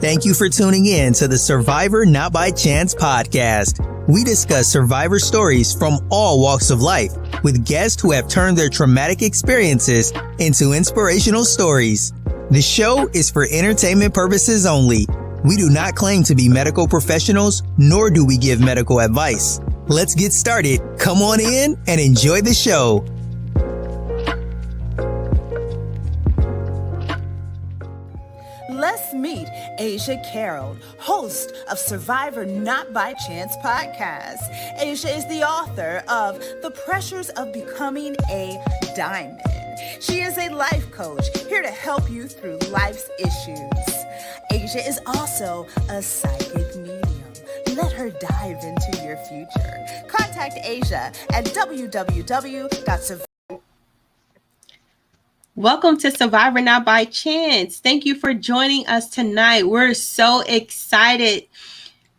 Thank you for tuning in to the Survivor Not By Chance podcast. We discuss survivor stories from all walks of life with guests who have turned their traumatic experiences into inspirational stories. The show is for entertainment purposes only. We do not claim to be medical professionals, nor do we give medical advice. Let's get started. Come on in and enjoy the show. Let's meet Asia Carroll, host of Survivor Not By Chance podcast. Asia is the author of The Pressures of Becoming a Diamond. She is a life coach here to help you through life's issues. Asia is also a psychic medium. Let her dive into your future. Contact Asia at www.survivor. Welcome to Survivor Not By Chance. Thank you for joining us tonight. We're so excited.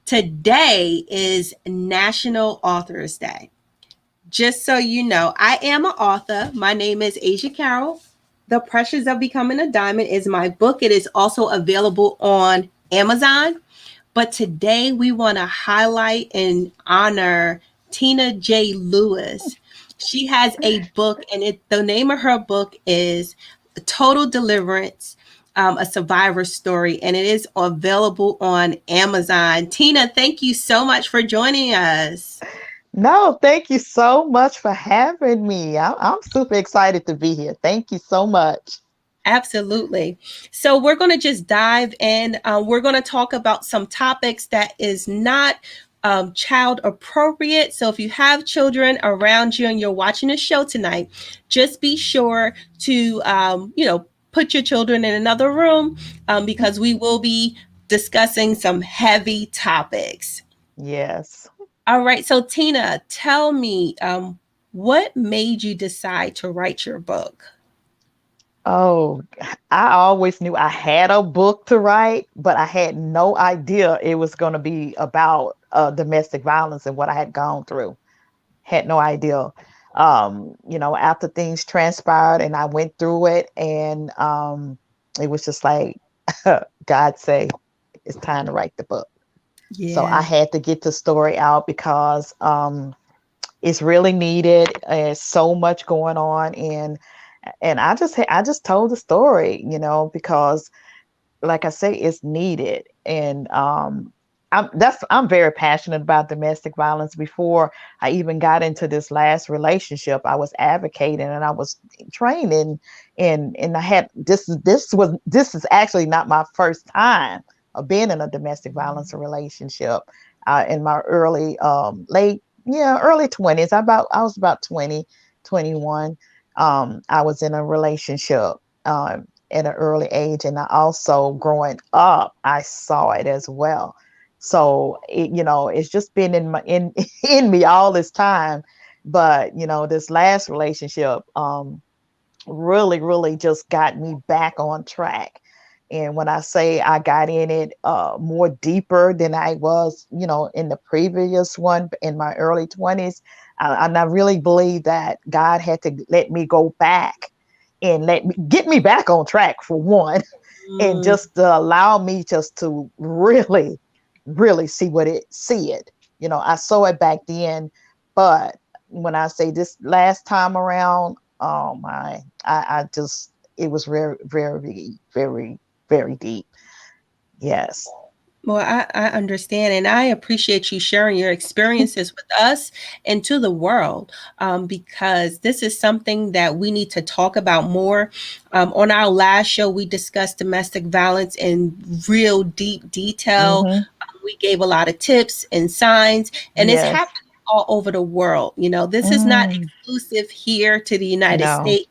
Today is National Authors Day. Just so you know, I am an author. My name is Asia Carroll. The Pressures of Becoming a Diamond is my book. It is also available on Amazon. But today we want to highlight and honor Tina J. Lewis. She has a book, and the name of her book is Total Deliverance, a survivor story, and it is available on Amazon. Tina, thank you so much for joining us. No, thank you so much for having me. I'm super excited to be here. Thank you so much. Absolutely. So we're going to just dive in. We're going to talk about some topics that is not child appropriate. So if you have children around you and you're watching the show tonight, just be sure to, put your children in another room because we will be discussing some heavy topics. Yes. All right. So Tina, tell me, what made you decide to write your book? Oh, I always knew I had a book to write, but I had no idea it was going to be about domestic violence and what I had gone through. Had no idea. After things transpired and I went through it, and it was just like God say, it's time to write the book. Yeah. So I had to get the story out because it's really needed. There's so much going on, and I just told the story, because like I say, it's needed. And I'm very passionate about domestic violence. Before I even got into this last relationship, I was advocating and I was training, and I had this is actually not my first time of being in a domestic violence relationship. In my early 20s, I was about 20, 21. I was in a relationship at an early age, and I also, growing up, I saw it as well. So it's just been in me all this time. But this last relationship really just got me back on track. And when I say I got in it more deeper than I was, in the previous one in my early 20s, and I really believe that God had to let me go back and get me back on track, for one, and just to allow me just to really see it. I saw it back then, but when I say this last time around, oh my, it was very, very, very, very deep. Yes. Well, I understand, and I appreciate you sharing your experiences with us and to the world, because this is something that we need to talk about more. On our last show, we discussed domestic violence in real deep detail. Mm-hmm. We gave a lot of tips and signs, and It's happening all over the world. This is not exclusive here to the United States.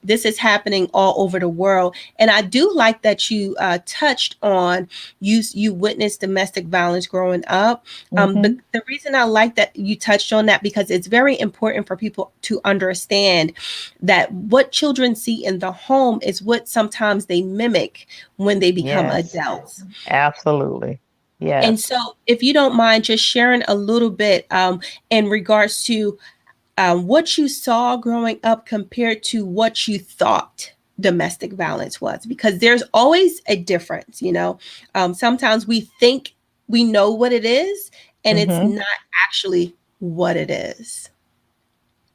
This is happening all over the world. And I do like that you touched on you witnessed domestic violence growing up. But the reason I like that you touched on that, because it's very important for people to understand that what children see in the home is what sometimes they mimic when they become adults. Absolutely. Yes. And so if you don't mind just sharing a little bit in regards to what you saw growing up compared to what you thought. domestic violence was, because there's always a difference, you know. Sometimes we think we know what it is, and it's Hmm. not actually what it is.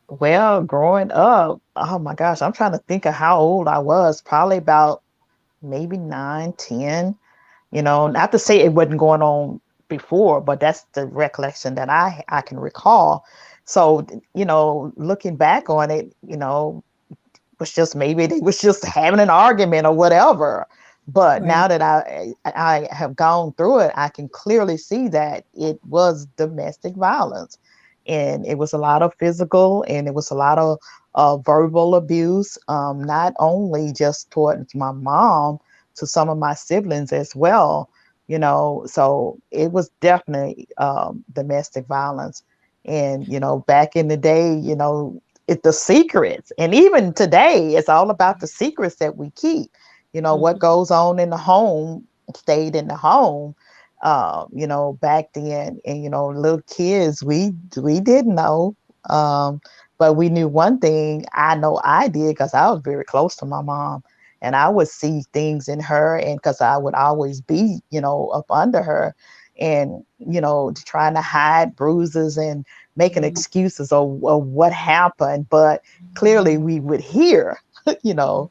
Well, growing up, oh my gosh, I'm trying to think of how old I was. Probably about maybe 9, 10. Not to say it wasn't going on before, but that's the recollection that I can recall. So, looking back on it, was just maybe they was just having an argument or whatever. But Right. now that I have gone through it, I can clearly see that it was domestic violence, and it was a lot of physical, and it was a lot of verbal abuse, not only just towards my mom, to some of my siblings as well. So it was definitely domestic violence. And back in the day, the secrets, and even today it's all about the secrets that we keep. What Mhm. goes on in the home stayed in the home. Back then, and little kids, we didn't know. But we knew one thing. I know I did, because I was very close to my mom, and I would see things in her, and because I would always be up under her, and trying to hide bruises and making Mhm. excuses of what happened. But clearly we would hear, you know,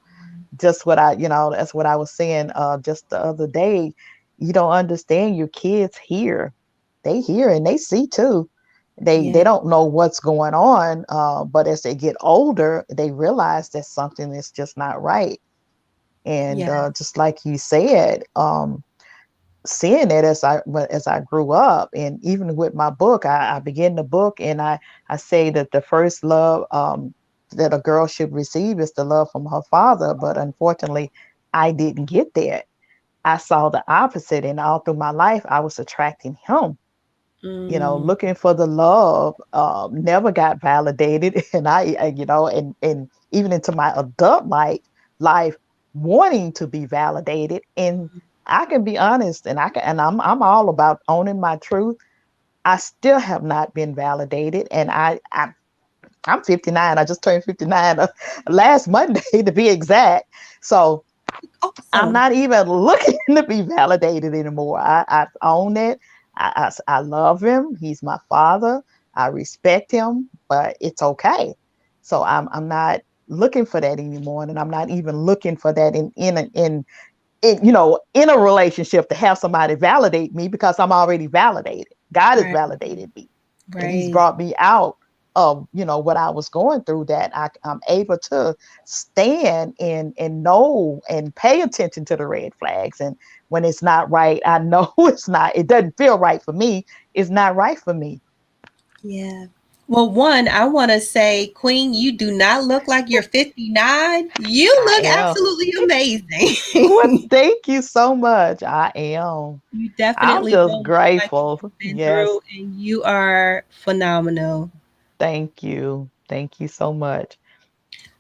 just what that's what I was saying just the other day. You don't understand, your kids hear. They hear and they see too. They Yeah. don't know what's going on, but as they get older, they realize that something is just not right. And Yeah. just like you said, seeing it as I grew up, and even with my book, I begin the book, and I say that the first love that a girl should receive is the love from her father. But unfortunately, I didn't get that. I saw the opposite, and all through my life, I was attracting him. Mm. Looking for the love, never got validated, and and even into my adult life, wanting to be validated. And I can be honest, and I'm all about owning my truth. I still have not been validated, and I'm 59. I just turned 59 last Monday to be exact. So I'm Awesome. not even looking to be validated anymore. I own it. I love him. He's my father. I respect him, but it's okay. So I'm not looking for that anymore, and I'm not even looking for that in a relationship, to have somebody validate me, because I'm already validated. God has Right. validated me, and He's Right. brought me out of what I was going through, that I'm able to stand and know and pay attention to the red flags. And when it's not right, I know it doesn't feel right for me. It's not right for me. Yeah. Well, one, I want to say, Queen, you do not look like you're 59. You I look am. absolutely Well, amazing. thank you so much. I am. You I'm definitely just don't look like grateful. you've been Yes. through, and you are phenomenal. Thank you. Thank you so much.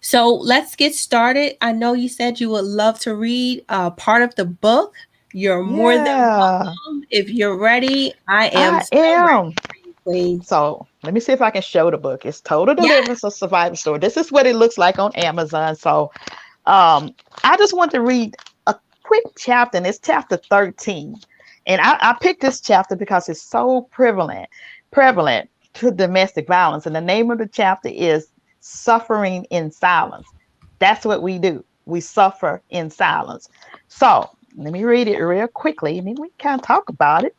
So let's get started. I know you said you would love to read part of the book. You're more than Yeah, welcome. If you're ready, I am I so am. ready for you, Queen. So let me see if I can show the book. It's Total Yeah. Deliverance, a Survivor Story. This is what it looks like on Amazon. So I just want to read a quick chapter, and it's chapter 13. And I picked this chapter because it's so prevalent to domestic violence. And the name of the chapter is Suffering in Silence. That's what we do. We suffer in silence. So let me read it real quickly, and then we can talk about it.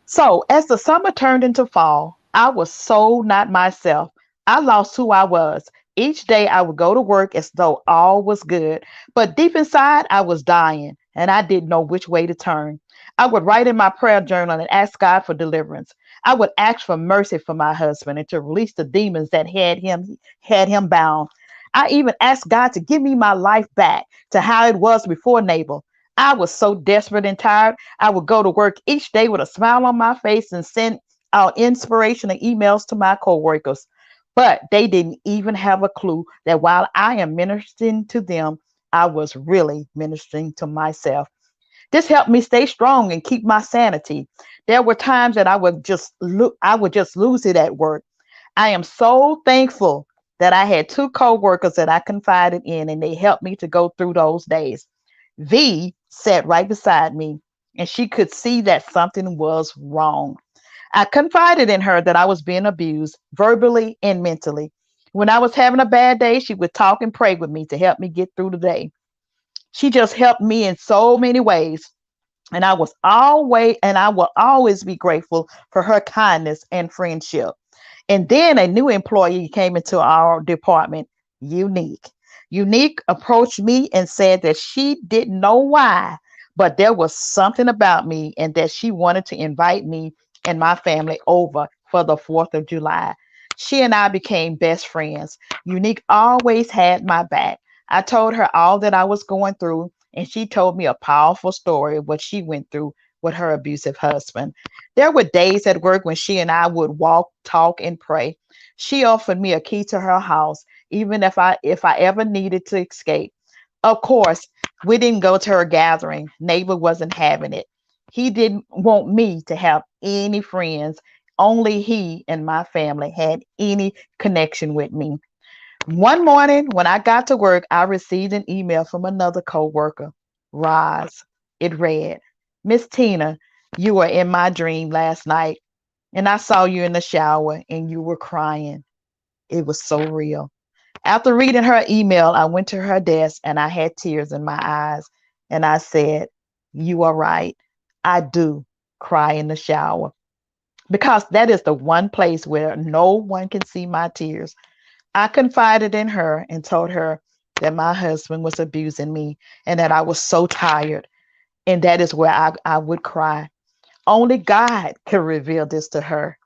So, as the summer turned into fall, I was so not myself. I lost who I was. Each day I would go to work as though all was good, but deep inside I was dying, and I didn't know which way to turn. I would write in my prayer journal and ask God for deliverance. I would ask for mercy for my husband and to release the demons that had him bound. I even asked God to give me my life back to how it was before Nabal. I was so desperate and tired. I would go to work each day with a smile on my face and send out inspirational emails to my coworkers. But they didn't even have a clue that while I am ministering to them, I was really ministering to myself. This helped me stay strong and keep my sanity. There were times that I would just lose it at work. I am so thankful that I had two coworkers that I confided in, and they helped me to go through those days. V sat right beside me, and she could see that something was wrong. I confided in her that I was being abused verbally and mentally. When I was having a bad day, she would talk and pray with me to help me get through the day. She just helped me in so many ways. And I will always be grateful for her kindness and friendship. And then a new employee came into our department, Unique. Unique approached me and said that she didn't know why, but there was something about me and that she wanted to invite me and my family over for the 4th of July. She and I became best friends. Unique always had my back. I told her all that I was going through, and she told me a powerful story of what she went through with her abusive husband. There were days at work when she and I would walk, talk, and pray. She offered me a key to her house, even if I ever needed to escape. Of course, we didn't go to her gathering. Neighbor wasn't having it. He didn't want me to have any friends. Only he and my family had any connection with me. One morning when I got to work, I received an email from another coworker, Roz. It read, Miss Tina, you were in my dream last night, and I saw you in the shower and you were crying. It was so real. After reading her email, I went to her desk and I had tears in my eyes. And I said, you are right. I do cry in the shower because that is the one place where no one can see my tears. I confided in her and told her that my husband was abusing me and that I was so tired. And that is where I would cry. Only God could reveal this to her.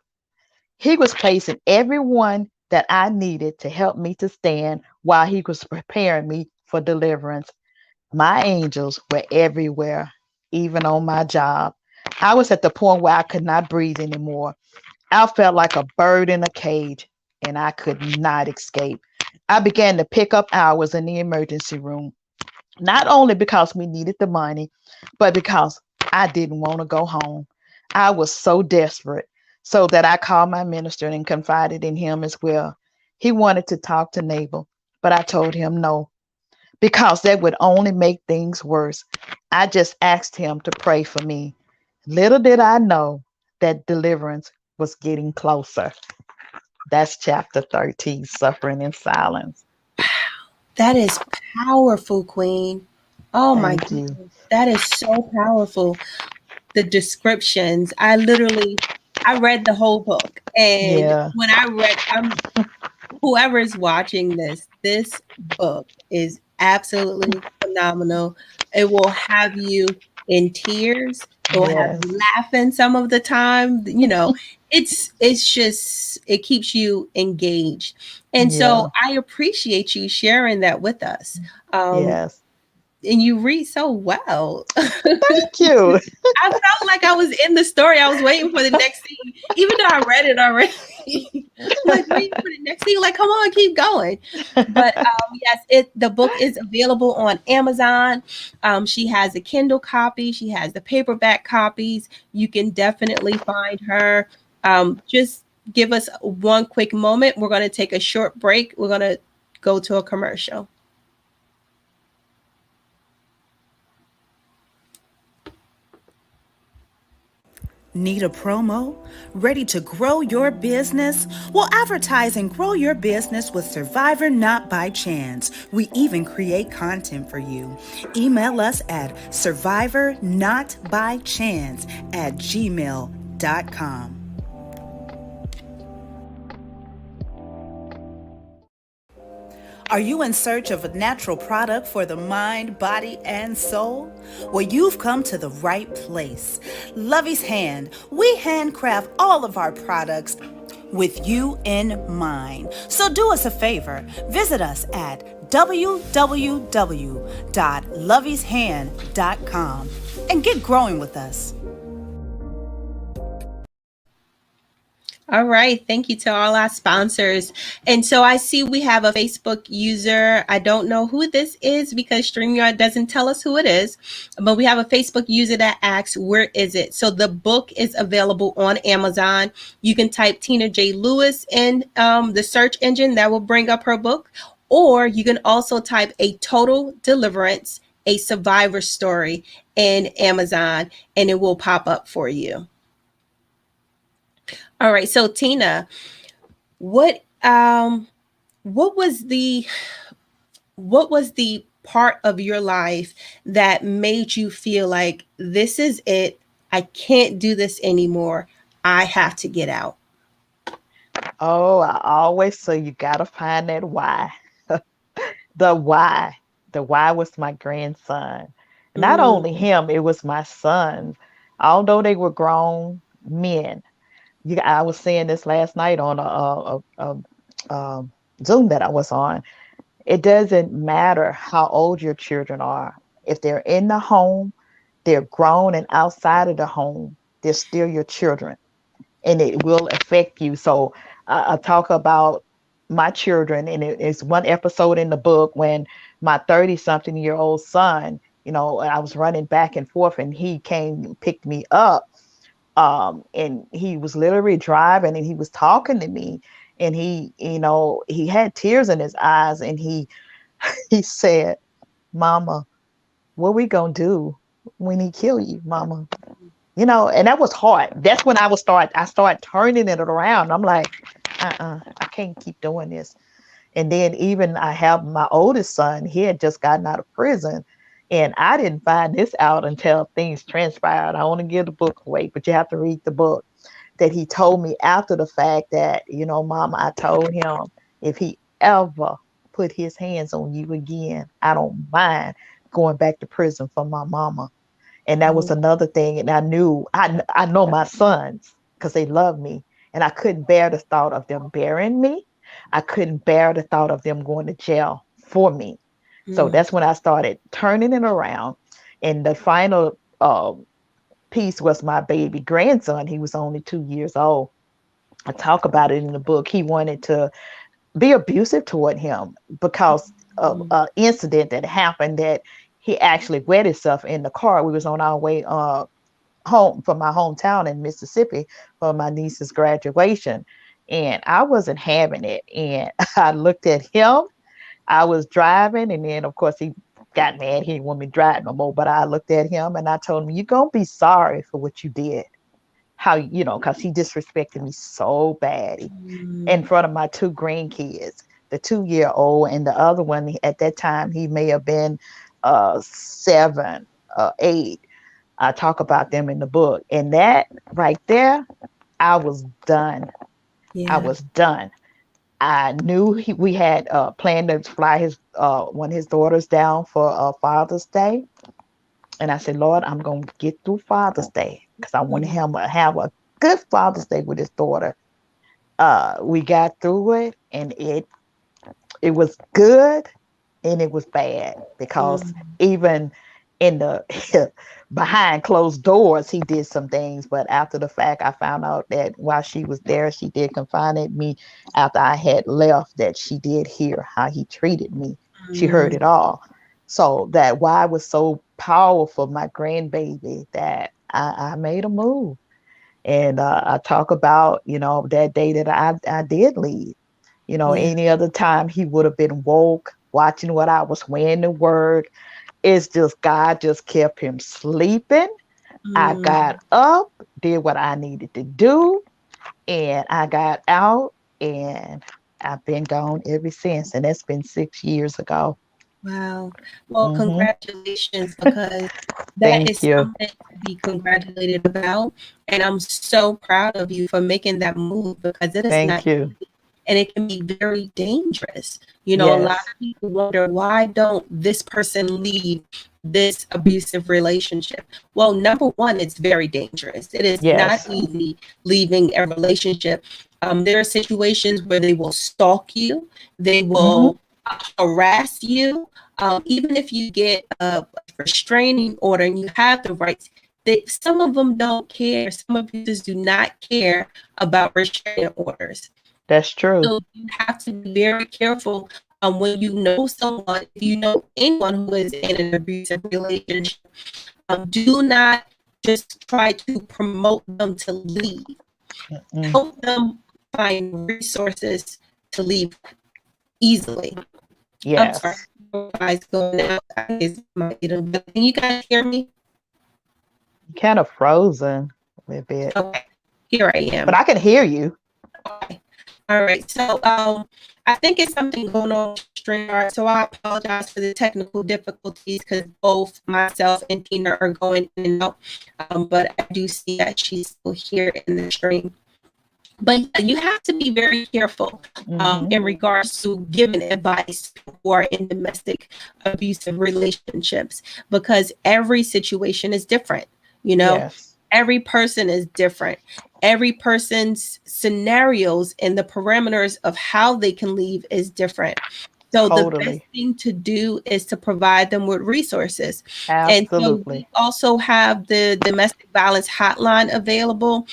He was placing everyone that I needed to help me to stand while he was preparing me for deliverance. My angels were everywhere, even on my job. I was at the point where I could not breathe anymore. I felt like a bird in a cage, and I could not escape. I began to pick up hours in the emergency room, not only because we needed the money, but because I didn't want to go home. I was so desperate, so that I called my minister and confided in him as well. He wanted to talk to Nabal, but I told him no, because that would only make things worse. I just asked him to pray for me. Little did I know that deliverance was getting closer. That's chapter 13, Suffering in Silence. That is powerful, Queen. Oh my Thank you. goodness. That is so powerful. The descriptions. I read the whole book. And Yeah. when I read, whoever is watching this book is absolutely phenomenal. It will have you in tears. It will have Yes. you laughing some of the time. It's just it keeps you engaged. And Yeah. so I appreciate you sharing that with us. Yes. And you read so well. Thank you. I felt like I was in the story. I was waiting for the next scene, even though I read it already. Like waiting for the next scene. Like, come on, keep going. But yes, the book is available on Amazon. She has a Kindle copy. She has the paperback copies. You can definitely find her. Just give us one quick moment. We're going to take a short break. We're going to go to a commercial. Need a promo? Ready to grow your business? Well, advertise and grow your business with Survivor Not by Chance. We even create content for you. Email us at survivornotbychance@gmail.com. Are you in search of a natural product for the mind, body, and soul? Well, you've come to the right place. Lovey's Hand. We handcraft all of our products with you in mind. So do us a favor. Visit us at www.lovieshand.com and get growing with us. All right. Thank you to all our sponsors. And so I see we have a Facebook user. I don't know who this is because StreamYard doesn't tell us who it is, but we have a Facebook user that asks, where is it? So the book is available on Amazon. You can type Tina J. Lewis in the search engine that will bring up her book, or you can also type A Total Deliverance, a Survivor Story in Amazon, and it will pop up for you. All right, so Tina, what was the part of your life that made you feel like this is it? I can't do this anymore. I have to get out. Oh, I always say you gotta find that why. The why. The why was my grandson. Not only Mm, him, it was my sons. Although they were grown men. I was saying this last night on a Zoom that I was on. It doesn't matter how old your children are. If they're in the home, they're grown and outside of the home, they're still your children and it will affect you. So I talk about my children, and it's one episode in the book when my 30-something-year-old son, I was running back and forth, and he came and picked me up. And he was literally driving, and he was talking to me, and he had tears in his eyes, and he said, "Mama, what we gonna do when he kill you, Mama?" And that was hard. That's when I start turning it around. I'm like, I can't keep doing this. And then even I have my oldest son, he had just gotten out of prison. And I didn't find this out until things transpired. I want to give the book away, but you have to read the book. That he told me after the fact that, Mama, I told him if he ever put his hands on you again, I don't mind going back to prison for my mama. And that was mm, another thing. And I know my sons because they love me. And I couldn't bear the thought of them burying me. I couldn't bear the thought of them going to jail for me. So mm, that's when I started turning it around. And the final piece was my baby grandson. He was only 2 years old. I talk about it in the book. He wanted to be abusive toward him because of mm, an incident that happened that he actually wet himself in the car. We was on our way home from my hometown in Mississippi for my niece's graduation. And I wasn't having it. And I looked at him. I was driving, and then of course he got mad. He didn't want me to drive no more. But I looked at him and I told him, "You're gonna be sorry for what you did." Because he disrespected me so bad in mm, front of my two grandkids, the 2-year-old and the other one. At that time, he may have been 7, 8. I talk about them in the book. And that right there, I was done. I yeah. was done. I knew we had planned to fly one of his daughters down for Father's Day. And I said, Lord, I'm going to get through Father's Day because I want to Mm, have a good Father's Day with his daughter. We got through it, and it was good and it was bad because mm, even in the behind closed doors, he did some things. But after the fact, I found out that while she was there, she did confide in me after I had left, that she did hear how he treated me. She heard mm, it all. So that why it was so powerful, my grandbaby, that I made a move. And I talk about, that day that I did leave. yeah. Any other time he would have been woke, watching what I was wearing to work. It's just God just kept him sleeping. I Mm, got up, did what I needed to do, and I got out, and I've been gone ever since. And that's been 6 years ago. wow. Well, Hmm. congratulations, because that Thank is you. something to be congratulated about. And I'm so proud of you for making that move, because it is not Thank you. easy and it can be very dangerous. A lot Yes. of people wonder, why don't this person leave this abusive relationship? Well, number one, it's very dangerous. It is not Yes. easy leaving a relationship. There are situations where they will stalk you, they Hmm. will harass you. Even if you get a restraining order and you have the rights, some of them don't care. Some abusers do not care about restraining orders. That's true. So you have to be very careful when you know someone, if you know anyone who is in an abusive relationship, do not just try to promote them to leave. Help them find resources to leave easily. I'm sorry, Yes. guys going out. Can you guys hear me? Kind of frozen a little bit, Okay, here I but am. I can hear you. Okay. All right. So I think it's something going on with StreamYard. So I apologize for the technical difficulties because both myself and Tina are going in and out. But I do see that she's still here in the stream. But you have to be very careful in regards to giving advice who are in domestic abusive relationships, because every situation is different. You know, Yes. every person is different. Every person's scenarios and the parameters of how they can leave is different. So the best Totally. thing to do is to provide them with resources. And so we Absolutely. also have the domestic violence hotline available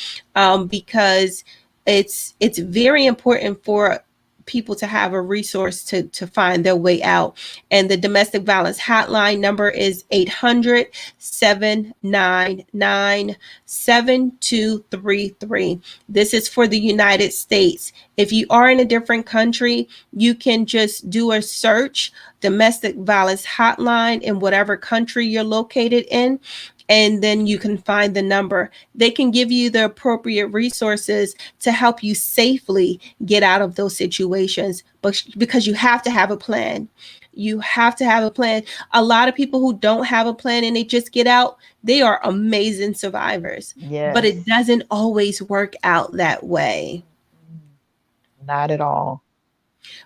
because it's very important for people to have a resource to find their way out. And the domestic violence hotline number is 800-799-7233. This is for the United States. If you are in a different country, you can just do a search domestic violence hotline in whatever country you're located in, and then you can find the number. They can give you the appropriate resources to help you safely get out of those situations, but because you have to have a plan. You have to have a plan. A lot of people who don't have a plan and they just get out, they are amazing survivors, but Yes. it doesn't always work out that way. Not at all.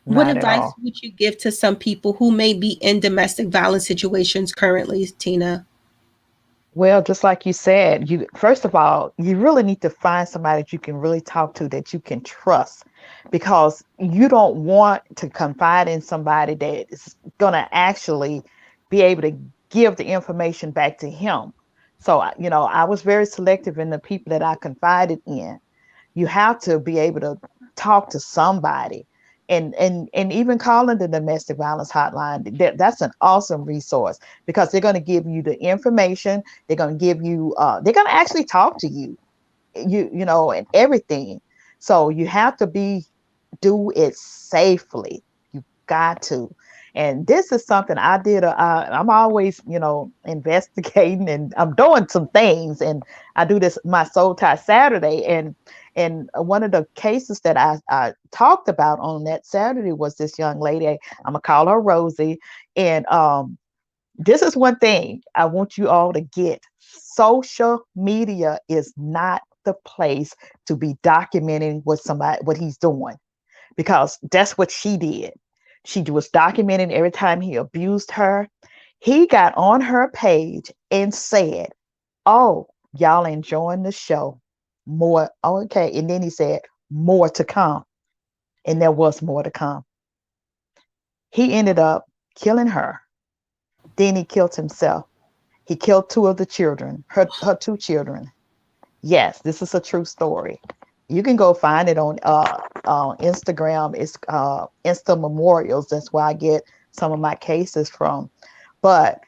What Not at advice all. would you give to some people who may be in domestic violence situations currently, Tina? Well, just like you said, you first of all, you really need to find somebody that you can really talk to, that you can trust, because you don't want to confide in somebody that is going to actually be able to give the information back to him. So, I was very selective in the people that I confided in. You have to be able to talk to somebody, and even calling the domestic violence hotline, that's an awesome resource, because they're going to give you the information. They're going to give you they're going to actually talk to you, and everything. So you have to do it safely. You got to. And this is something I did. I'm always, investigating, and I'm doing some things. And I do this my Soul Tie Saturday, and one of the cases that I talked about on that Saturday was this young lady. I'm gonna call her Rosie. And this is one thing I want you all to get. Social media is not the place to be documenting what he's doing, because that's what she did. She was documenting every time he abused her. He got on her page and said, "Oh, y'all enjoying the show? More." Oh, okay. And then he said, "More to come." And there was more to come. He ended up killing her. Then he killed himself. He killed two of the children, her two children. Yes, this is a true story. You can go find it on Instagram. It's Insta Memorials. That's where I get some of my cases from. But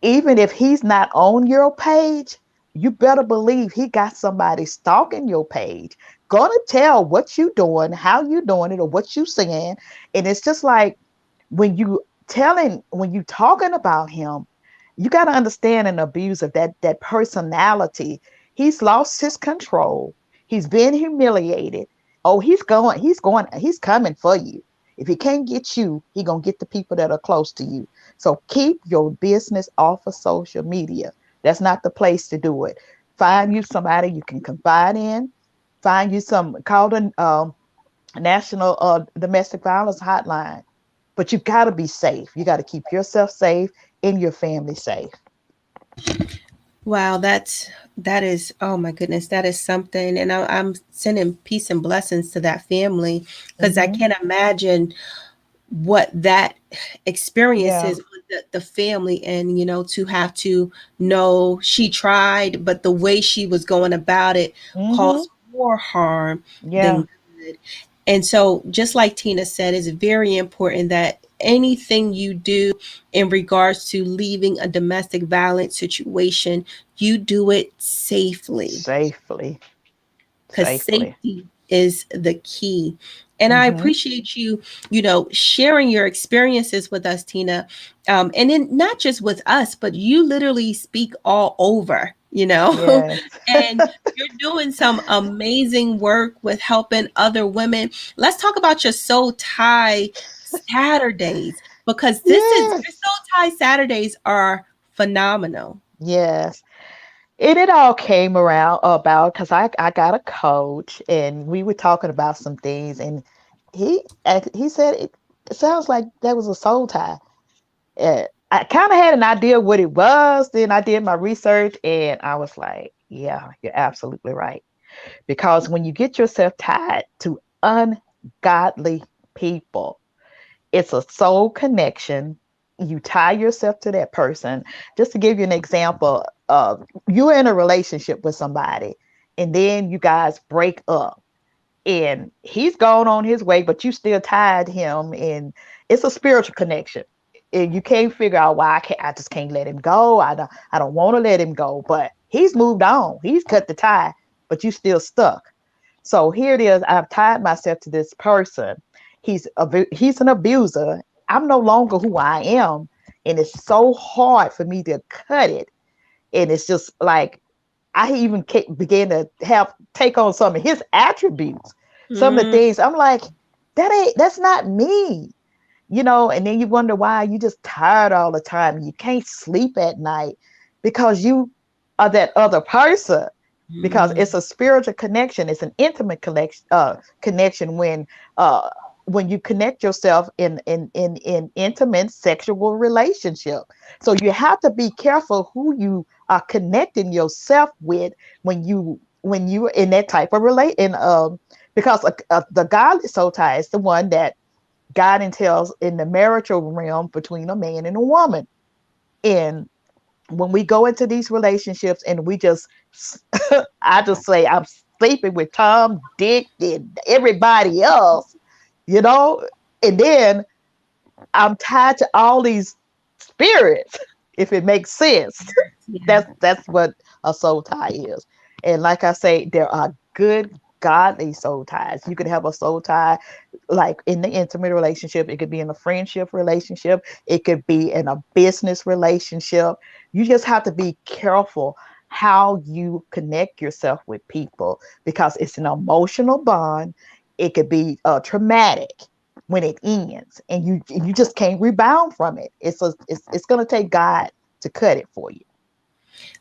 even if he's not on your page, you better believe he got somebody stalking your page, gonna tell what you doing, how you doing it, or what you saying. And it's just like, when you talking about him, you got to understand an abuser, that personality. He's lost his control. He's been humiliated. Oh, he's coming for you. If he can't get you, he gonna get the people that are close to you. So keep your business off of social media. That's not the place to do it. Find you somebody you can confide in. Call the National Domestic Violence Hotline. But you got to be safe. You got to keep yourself safe and your family safe. Wow, that is, oh my goodness, that is something. And I'm sending peace and blessings to that family, because I Mm-hmm. can't imagine what that experience Yeah. is on the family, and to have to know she tried, but the way she was going about it Mm-hmm. caused more harm Yeah. than good. And so, just like Tina said, it's very important that anything you do in regards to leaving a domestic violence situation, you do it safely, Safely. because Safely. safety is the key. And I Mm-hmm. appreciate you, sharing your experiences with us, Tina. And then not just with us, but you literally speak all over, Yes. and you're doing some amazing work with helping other women. Let's talk about your Soul Tie Saturdays, because your Yes. Soul Tie Saturdays are phenomenal. Yes. It all came around about because I got a coach and we were talking about some things and he said it sounds like that was a soul tie. I kind of had an idea what it was. Then I did my research and I was like, yeah, you're absolutely right. Because when you get yourself tied to ungodly people, it's a soul connection. You tie yourself to that person. Just to give you an example, you're in a relationship with somebody, and then you guys break up, and he's gone on his way, but you still tied him, and it's a spiritual connection. And you can't figure out why I just can't let him go. I don't want to let him go, but he's moved on. He's cut the tie, but you still stuck. So here it is. I've tied myself to this person. He's an abuser. I'm no longer who I am, and it's so hard for me to cut it. And it's just like I even began to have take on some of his attributes, some of the Mm, things. I'm like, that's not me, And then you wonder why you just tired all the time. You can't sleep at night because you are that other person, because mm, it's a spiritual connection. It's an intimate connection when you connect yourself in intimate sexual relationship. So you have to be careful who you are connecting yourself with when you're in that type of because the godly soul tie is the one that God entails in the marital realm between a man and a woman. And when we go into these relationships and we just I just say I'm sleeping with Tom, Dick, and everybody else, you know, and then I'm tied to all these spirits, if it makes sense. yeah. That's what a soul tie is. And like I say, there are good godly soul ties. You could have a soul tie like in the intimate relationship, it could be in a friendship relationship, it could be in a business relationship. You just have to be careful how you connect yourself with people because it's an emotional bond. It could be traumatic when it ends, and you just can't rebound from it. It's going to take God to cut it for you.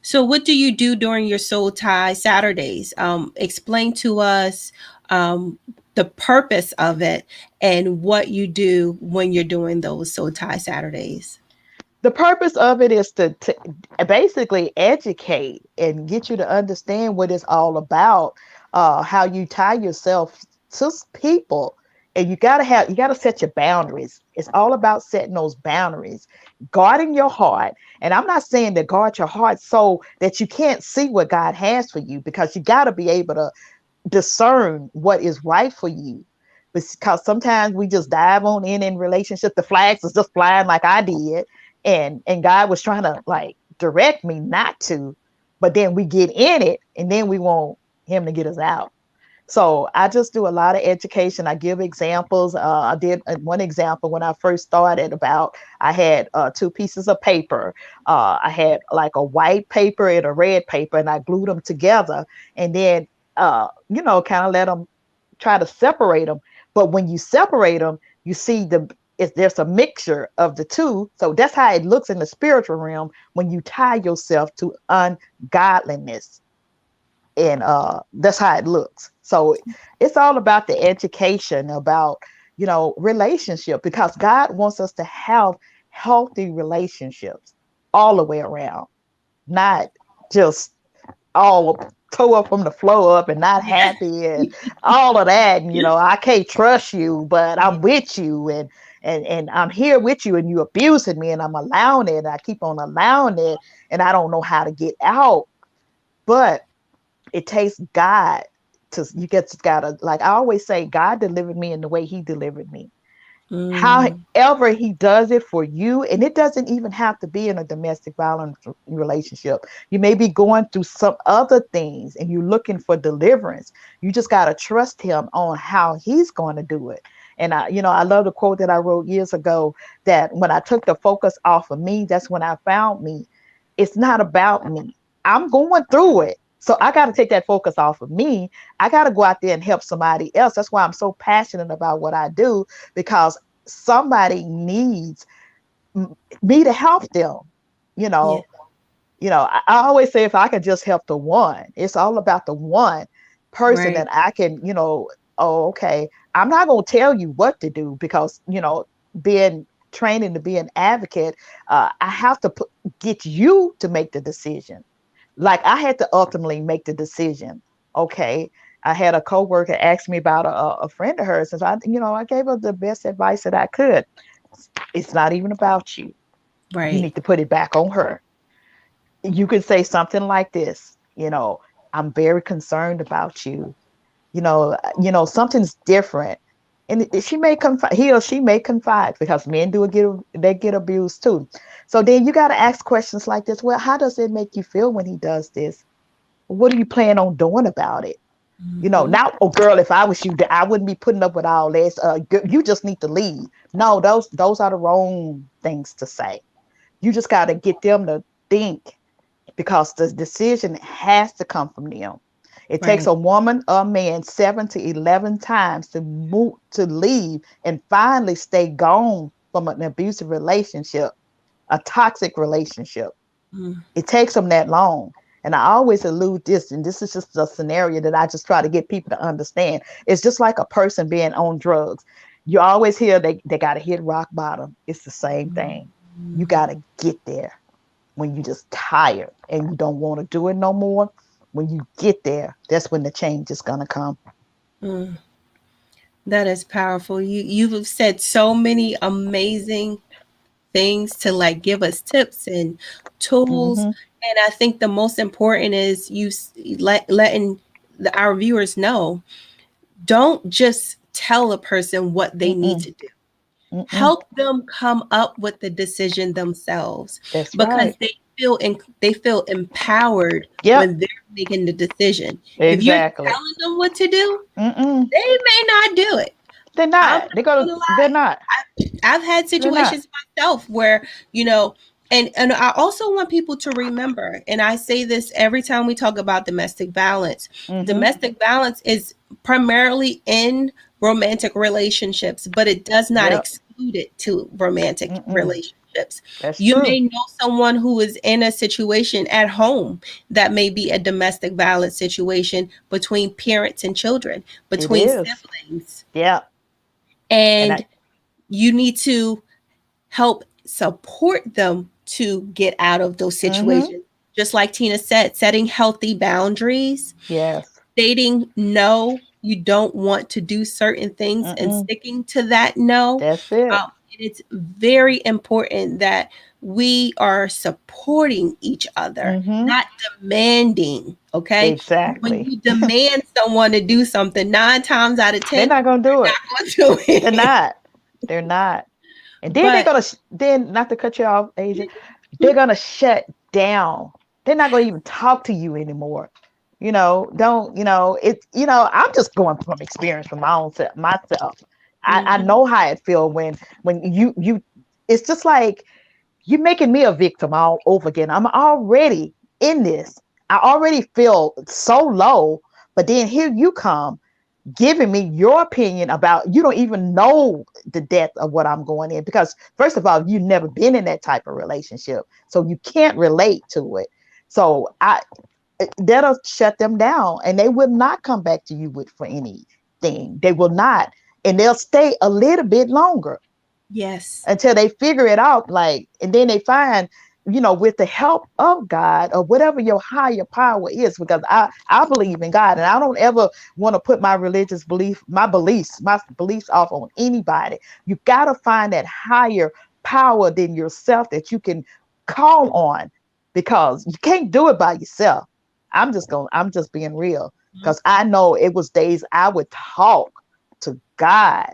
So, what do you do during your Soul Tie Saturdays? Explain to us the purpose of it and what you do when you're doing those Soul Tie Saturdays. The purpose of it is to basically educate and get you to understand what it's all about, how you tie yourself to people. And you gotta set your boundaries. It's all about setting those boundaries, guarding your heart. And I'm not saying to guard your heart so that you can't see what God has for you, because you got to be able to discern what is right for you. Because sometimes we just dive on in relationship, the flags is just flying like I did, and God was trying to like direct me not to, but then we get in it and then we want him to get us out. So I just do a lot of education. I give examples. I did one example when I first started about I had two pieces of paper. I had like a white paper and a red paper, and I glued them together, and then kind of let them try to separate them. But when you separate them, you see there's a mixture of the two. So that's how it looks in the spiritual realm when you tie yourself to ungodliness, and that's how it looks. So it's all about the education about relationship, because God wants us to have healthy relationships all the way around, not just all tore up from the floor up and not happy and all of that. And I can't trust you, but I'm with you, and I'm here with you and you abusing me and I'm allowing it and I keep on allowing it and I don't know how to get out. But it takes God to, you just gotta, like I always say, God delivered me in the way he delivered me. Mm, However he does it for you, and it doesn't even have to be in a domestic violence relationship. You may be going through some other things and you're looking for deliverance. You just got to trust him on how he's going to do it. And I love the quote that I wrote years ago, that when I took the focus off of me, that's when I found me. It's not about me. I'm going through it. So I got to take that focus off of me. I got to go out there and help somebody else. That's why I'm so passionate about what I do, because somebody needs me to help them. You yeah, know, I always say, if I can just help the one, it's all about the one person right. that I can, oh, okay, I'm not going to tell you what to do, because, being training to be an advocate, I have to get you to make the decision. Like I had to ultimately make the decision. Okay. I had a coworker ask me about a friend of hers, and I gave her the best advice that I could. It's not even about you. You Right. need to put it back on her. You can say something like this, I'm very concerned about you. Something's different. And she may confide, he or she may confide, because men get abused too. So then you got to ask questions like this. Well, how does it make you feel when he does this? What do you plan on doing about it? Hmm. Now, oh girl, if I was you, I wouldn't be putting up with all this. You just need to leave. No, those are the wrong things to say. You just got to get them to think, because the decision has to come from them. It takes Right. a woman or a man 7 to 11 times to move, to leave, and finally stay gone from an abusive relationship, a toxic relationship. Mm, It takes them that long. And I always allude this, and this is just a scenario that I just try to get people to understand. It's just like a person being on drugs. You always hear they got to hit rock bottom. It's the same thing. You got to get there when you just tired and you don't want to do it no more. When you get there, that's when the change is going to come. mm. That is powerful. You've said so many amazing things to like give us tips and tools. Mm-hmm, And I think the most important is letting our viewers know, don't just tell a person what they need mm-mm, to do. mm-mm. Help them come up with the decision themselves, That's because right. they feel empowered Yep, when they're making the decision. If you're exactly. telling them what to do, Mm-mm. they may not do it. They're I'm not. not gonna They're lie. not. I've had They're not. situations myself where, and I also want people to remember, and I say this every time we talk about domestic violence. Mm-hmm. Domestic violence is primarily in romantic relationships, but it does not Yep. exclude it to romantic Mm-mm. relationships. That's You true. may know someone who is in a situation at home that may be a domestic violence situation between parents and children, It between is. siblings, Yeah. And and you need to help support them to get out of those mm-hmm. situations. Just like Tina said, setting healthy boundaries, Yes. stating no, you don't want to do certain things, and Mm-mm. sticking to that no. That's it. And it's very important that we are supporting each other, Mm-hmm. not demanding. Okay. When Exactly. you demand someone to do something, 9 times out of They're 10, not gonna do it. they're not going to do They're it. not. They're not. And then they're But gonna then, not to cut you off, Asia, they're gonna shut down. They're not gonna even talk to you anymore. Don't I'm just going from experience from my own self, myself. I Mhm. know how it feels when you it's just like you're making me a victim all over again. I'm already in this. I already feel so low, but then here you come giving me your opinion about, you don't even know the depth of what I'm going in, because first of all, you've never been in that type of relationship, so you can't relate to it. So that'll shut them down, and they will not come back to you with for anything. They will not, and they'll stay a little bit longer Yes. until they figure it out. Like, and then they find with the help of God or whatever your higher power is, because I believe in God, and I don't ever want to put my religious my beliefs off on anybody. You got to find that higher power than yourself that you can call on, because you can't do it by yourself. I'm just being real, because I know it was days I would talk to God,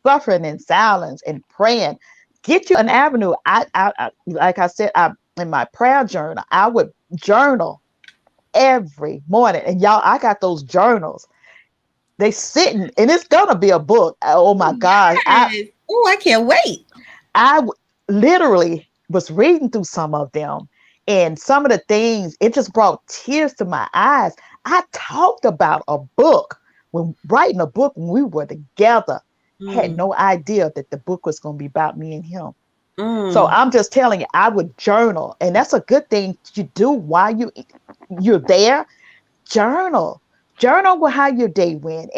suffering in silence and praying. Get you an avenue. I like I said, I in my prayer journal, I would journal every morning. And y'all, I got those journals. They sitting, and it's gonna be a book. Oh my gosh. Yes. Oh, I can't wait. I literally was reading through some of them, and some of the things, it just brought tears to my eyes. I talked about a book when writing a book when we were together. Had Mm, no idea that the book was going to be about me and him. So mm, I'm just telling you, I would journal, and that's a good thing to do while you're there. Journal. Journal how your day went,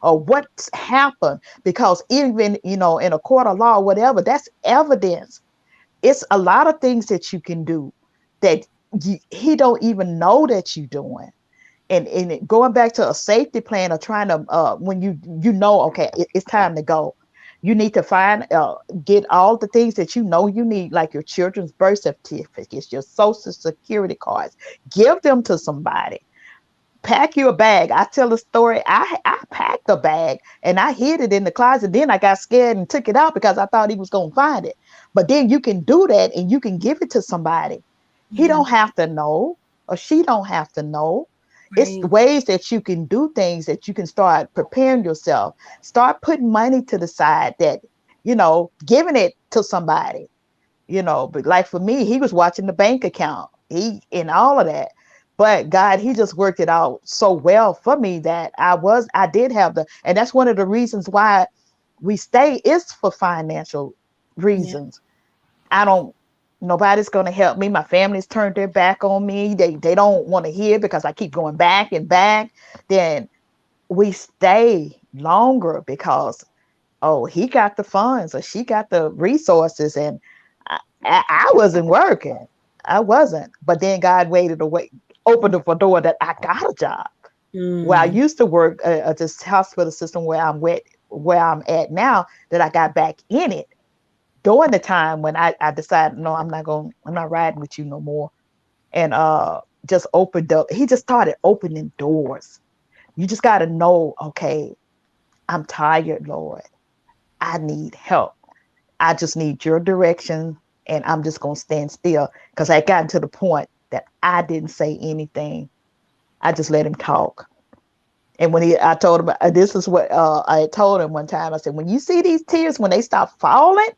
or what's happened, because even in a court of law, whatever, that's evidence. It's a lot of things that you can do that he don't even know that you're doing. And going back to a safety plan, or trying to when okay, it's time to go. You need to get all the things that you need, like your children's birth certificates, your social security cards. Give them to somebody. Pack you a bag. I tell a story. I packed a bag and I hid it in the closet. Then I got scared and took it out because I thought he was going to find it. But then you can do that and you can give it to somebody. He yeah, don't have to know, or she don't have to know. It's right. ways that you can do things, that you can start preparing yourself. Start putting money to the side, that giving it to somebody. But like for me, he was watching the bank account, he and all of that. But God, he just worked it out so well for me that I did have and that's one of the reasons why we stay, is for financial Yeah. reasons. I don't, Nobody's going to help me. My family's turned their back on me. They don't want to hear, because I keep going back and back. Then we stay longer because, oh, he got the funds or she got the resources, and I wasn't working. I wasn't. But then God waited away, opened up a door that I got a job. Where I Mm, used to work at this hospital system where I'm at now, that I got back in it during the time when I decided, no, I'm not riding with you no more. And just opened up. He just started opening doors. You just got to know, okay, I'm tired, Lord. I need help. I just need your direction, and I'm just going to stand still, because I got to the point that I didn't say anything. I just let him talk. And I told him, this is what I told him one time. I said, when you see these tears, when they stop falling,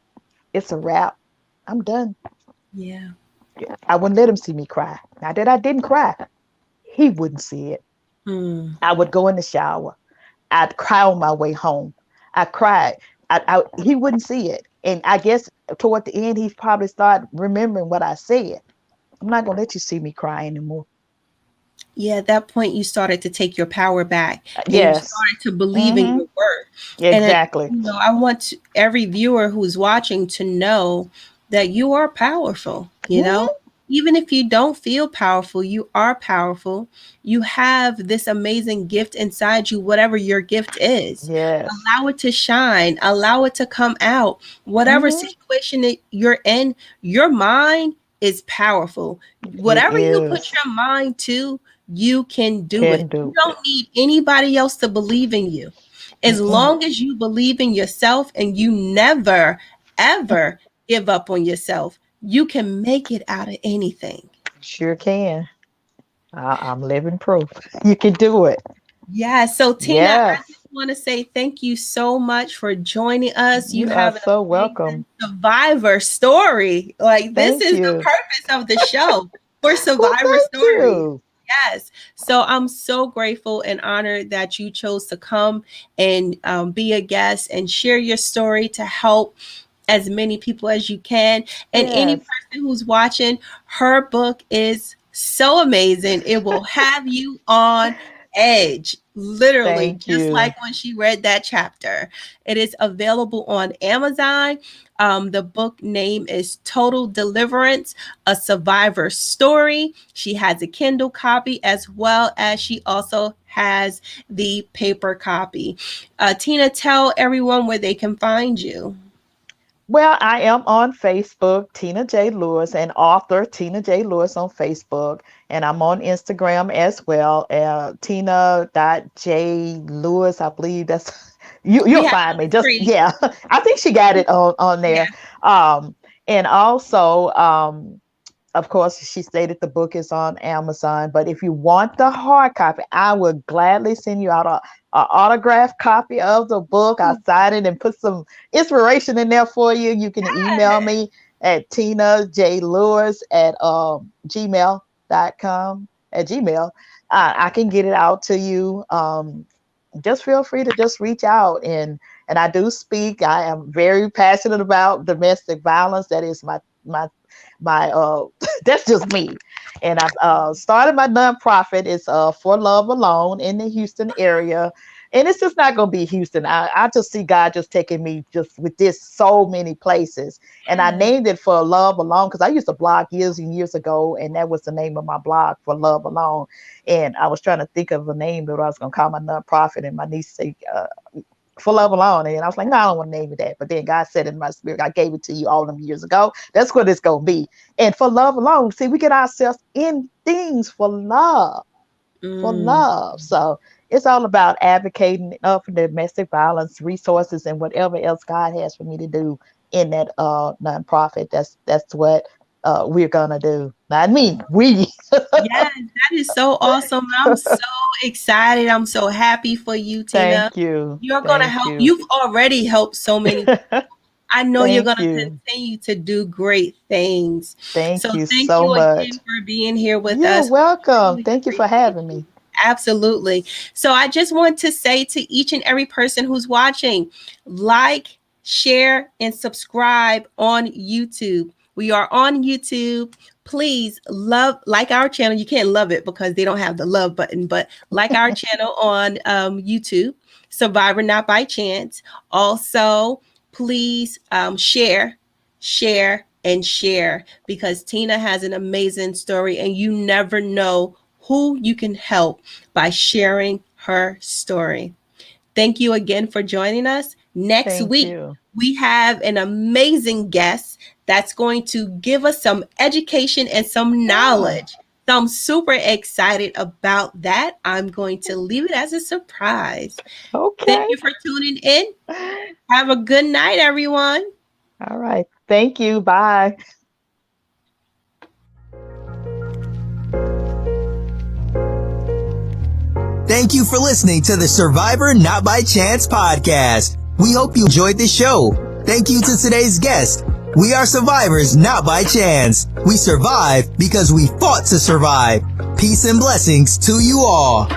it's a wrap. I'm done. yeah. I wouldn't let him see me cry. Not that I didn't cry. He wouldn't see it. Mm, I would go in the shower. I'd cry on my way home. I cried. He wouldn't see it. And I guess toward the end, he probably started remembering what I said. I'm not going to let you see me cry anymore. yeah, at that point, you started to take your power back and you Yes. started to believe in Mm-hmm. your word. And, Exactly. I want every viewer who's watching to know that you are powerful, Mm-hmm. Even if you don't feel powerful, you are powerful. You have this amazing gift inside you, whatever your gift is. Yes. Allow it to shine, allow it to come out. Whatever Mm-hmm. situation that you're in, your mind is powerful. It Whatever you put is. your mind to, you can do it. Can You do don't it. need anybody else to believe in you. As Mm-mm. long as you believe in yourself and you never, ever give up on yourself, you can make it out of anything. Sure can. I'm living proof. You can do it. Yeah. So, Tina, I Yes. just want to say thank you so much for joining us. You You are have an so amazing welcome. survivor story. Like, this Thank is the you. purpose of the show, for Well, survivor thank stories. you. Yes. So I'm so grateful and honored that you chose to come and be a guest and share your story to help as many people as you can. And any Yes. person who's watching, her book is so amazing. It will have you on edge, literally, Thank just you. like when she read that chapter. It is available on Amazon. The book name is Total Deliverance, A Survivor Story. She has a Kindle copy as well as she also has the paper copy. Tina, tell everyone where they can find you. Well, I am on Facebook, Tina J. Lewis, and author Tina J. Lewis on Facebook. And I'm on Instagram as well, Tina.J. Lewis. I believe that's We you'll have find me. the Just screen. yeah. I think she got it on Yeah. there. And also of course, she stated the book is on Amazon, but if you want the hard copy, I would gladly send you out a autographed copy of the book. I sign it and put some inspiration in there for you. You can email me at tinajlewis at gmail.com at gmail. I can get it out to you. Just feel free to just reach out, and I do speak. I am very passionate about domestic violence. That is my that's just me. And I've started my nonprofit. It's For Love Alone in the Houston area. And it's just not going to be Houston. I just see God just taking me just with this so many places. And I named it For Love Alone because I used to blog years and years ago, and that was the name of my blog, For Love Alone. And I was trying to think of a name that I was going to call my nonprofit, and my niece said, For Love Alone. And I was like, no, I don't want to name it that. But then God said in my spirit, I gave it to you all them years ago. That's what it's going to be. And for love alone, see, we get ourselves in things for love, for love. So it's all about advocating for domestic violence resources and whatever else God has for me to do in that nonprofit. That's what we're going to do. Not me, we. Yes, that is so awesome. I'm so excited. I'm so happy for you, Tina. Thank you. You're going to Thank help. you. You've already helped so many. I know you're going Thank to you. continue to do great things. So Thank you thank so you much. again for being here with You're us. welcome. Really Thank you for appreciate having you. me. Absolutely. So I just want to say to each and every person who's watching, like, share, and subscribe on YouTube. We are on YouTube. Please like our channel. You can't love it because they don't have the love button, but like our channel on YouTube, Survivor Not by Chance. Also, please share, and share because Tina has an amazing story and you never know who you can help by sharing her story. Thank you again for joining us. Next Thank week, you. we have an amazing guest that's going to give us some education and some knowledge. So I'm super excited about that. I'm going to leave it as a surprise. Okay. Thank you for tuning in. Have a good night, everyone. All right. Thank you. Bye. Thank you for listening to the Survivor Not by Chance podcast. We hope you enjoyed the show. Thank you to today's guest. We are survivors not by chance. We survive because we fought to survive. Peace and blessings to you all.